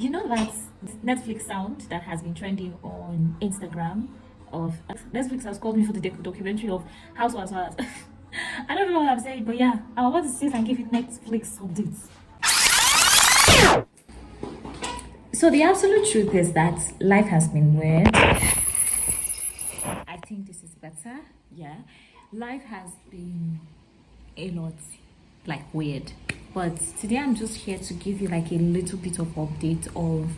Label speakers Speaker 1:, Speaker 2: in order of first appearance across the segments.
Speaker 1: You know that Netflix sound that has been trending on Instagram of Netflix has called me for the documentary of Housewives. I don't know what I'm saying, but yeah, I want to sit and give it Netflix updates. So the absolute truth is that life has been weird. I think this is better. Yeah, life has been a lot like weird, but today I'm just here to give you like a little bit of update of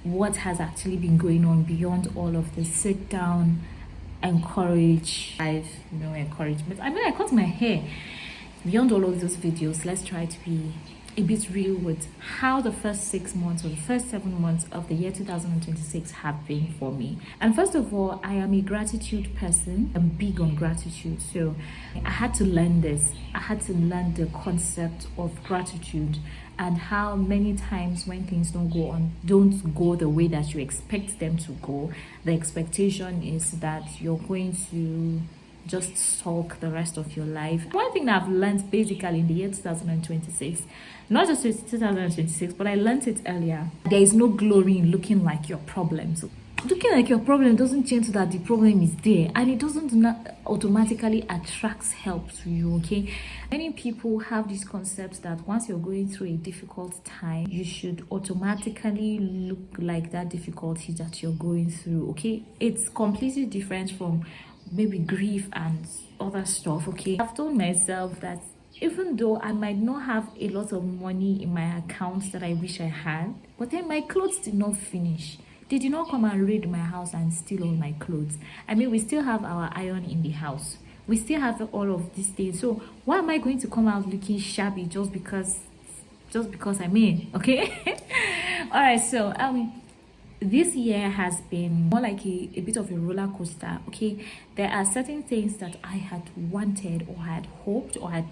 Speaker 1: what has actually been going on beyond all of the sit down encourage life, encouragement. I mean, I cut my hair. Beyond all of those videos, let's try to be a bit real with how the first 6 months or the first 7 months of the year 2026 have been for me. And first of all, I am a gratitude person. I'm big on gratitude. So I had to learn this. I had to learn the concept of gratitude and how many times when things don't go the way that you expect them to go, the expectation is that you're going to just sulk the rest of your life. One thing that I've learned basically in the year 2026, not just 2026, but I learned it earlier. There is no glory in looking like your problem. So looking like your problem doesn't change that the problem is there, and it doesn't automatically attracts help to you. Okay, many people have these concepts that once you're going through a difficult time, you should automatically look like that difficulty that you're going through. Okay, it's completely different from maybe grief and other stuff. Okay, I've told myself that even though I might not have a lot of money in my accounts that I wish I had, but then my clothes did not finish. They did not come and raid my house and steal all my clothes. I mean, we still have our iron in the house. We still have all of these things. So why am I going to come out looking shabby just because I'm in? Okay. All right. So this year has been more like a bit of a roller coaster. Okay, there are certain things that I had wanted or had hoped or had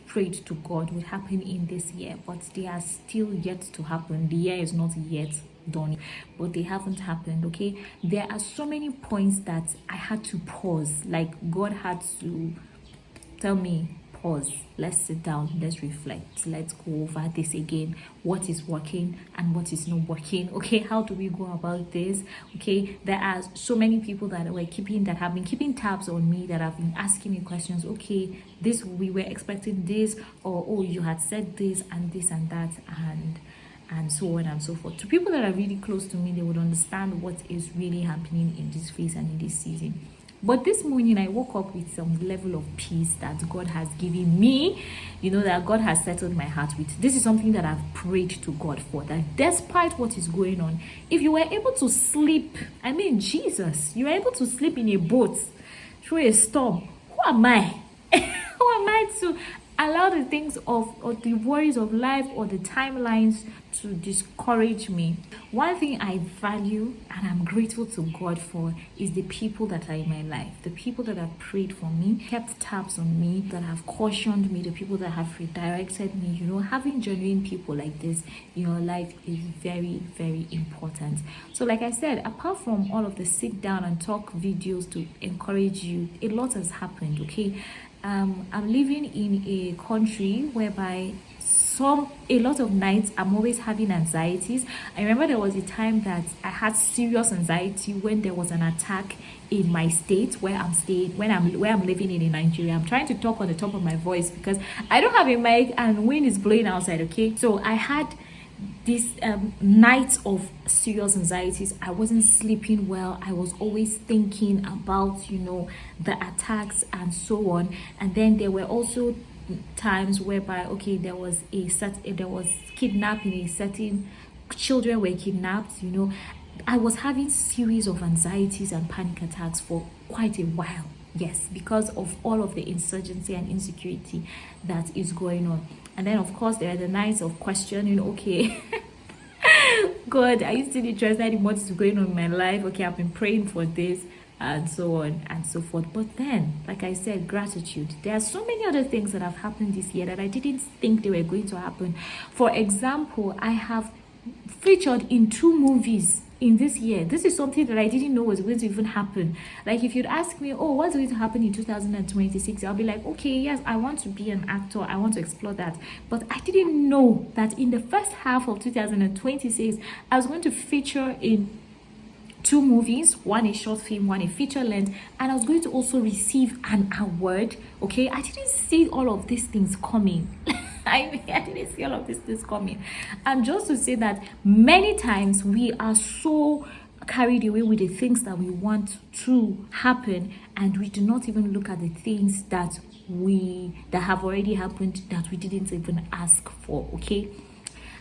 Speaker 1: prayed to God would happen in this year, but they are still yet to happen. The year is not yet done, but they haven't happened. Okay, there are so many points that I had to pause, like God had to tell me, pause, let's sit down, let's reflect, let's go over this again. What is working and what is not working? Okay, how do we go about this? Okay, there are so many people that have been keeping tabs on me, that have been asking me questions. Okay, this, we were expecting this, or oh, you had said this and this and that, and so on and so forth. To people that are really close to me, they would understand what is really happening in this phase and in this season. But this morning, I woke up with some level of peace that God has given me, that God has settled my heart with. This is something that I've prayed to God for, that despite what is going on, if you were able to sleep, I mean, Jesus, you were able to sleep in a boat through a storm. Who am I? Who am I to allow the things or the worries of life or the timelines to discourage me? One thing I value and I'm grateful to God for is the people that are in my life, the people that have prayed for me, kept tabs on me, that have cautioned me, the people that have redirected me. Having genuine people like this in your life is very, very important. So like I said, apart from all of the sit down and talk videos to encourage you, a lot has happened. Okay, I'm living in a country whereby a lot of nights I'm always having anxieties. I remember there was a time that I had serious anxiety when there was an attack in my state where I'm staying, where I'm living in Nigeria. I'm trying to talk on the top of my voice because I don't have a mic and wind is blowing outside. Okay, so I had this nights of serious anxieties. I wasn't sleeping well. I was always thinking about the attacks and so on. And then there were also times whereby there was kidnapping, a certain children were kidnapped. I was having series of anxieties and panic attacks for quite a while. Yes, because of all of the insurgency and insecurity that is going on. And then of course there are the nights of questioning, okay, God, are you still interested in what is going on in my life? Okay, I've been praying for this and so on and so forth. But then, like I said, gratitude. There are so many other things that have happened this year that I didn't think they were going to happen. For example, I have featured in 2 movies in this year. This is something that I didn't know was going to even happen. Like if you'd ask me, oh, what's going to happen in 2026, I'll be like, okay, yes, I want to be an actor, I want to explore that. But I didn't know that in the first half of 2026 I was going to feature in 2 movies, one a short film, one a feature length, and I was going to also receive an award. Okay, I didn't see all of these things coming. I mean, I didn't see all of these things coming. And just to say that many times we are so carried away with the things that we want to happen, and we do not even look at the things that have already happened that we didn't even ask for. Okay,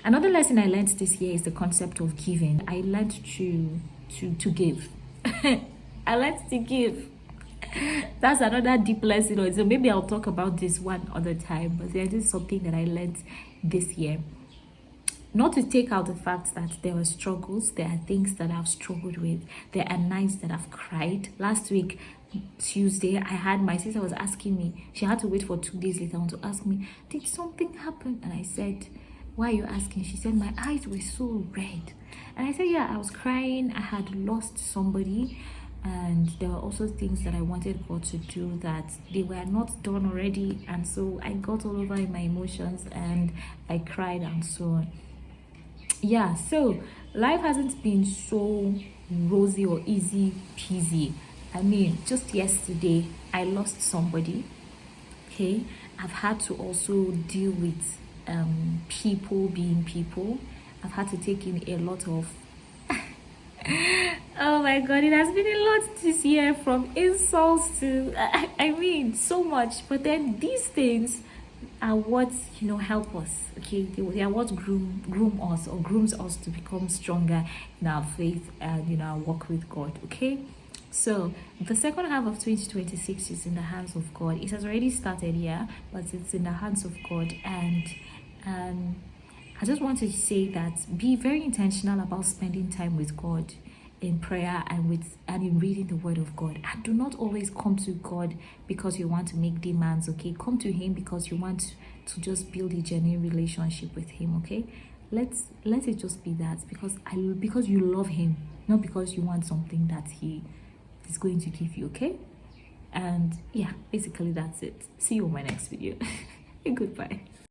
Speaker 1: another lesson I learned this year is the concept of giving. I learned to give. I learned to give. That's another deep lesson. So maybe I'll talk about this one other time. But this is something that I learned this year. Not to take out the fact that there were struggles, there are things that I've struggled with, there are nights that I've cried. Last week, Tuesday, I had my sister was asking me, she had to wait for 2 days later on to ask me, did something happen? And I said, why are you asking? She said, my eyes were so red. And I said, yeah, I was crying. I had lost somebody, and there were also things that I wanted God to do that they were not done already. And so I got all over in my emotions and I cried and so on. Yeah, so life hasn't been so rosy or easy peasy. I mean, just yesterday I lost somebody. Okay, I've had to also deal with people being people. I've had to take in a lot of oh my god, it has been a lot this year, from insults to I mean so much. But then these things are what help us. Okay, they are what groom us or grooms us to become stronger in our faith and our walk with God. Okay, so the second half of 2026 is in the hands of God. It has already started, yeah, but it's in the hands of God. And I just want to say that be very intentional about spending time with God in prayer and in reading the word of God. And do not always come to God because you want to make demands. Okay, come to him because you want to just build a genuine relationship with him. Okay, let it just be that, because you love him, not because you want something that he is going to give you. Okay, and yeah, basically that's it. See you in my next video. Goodbye.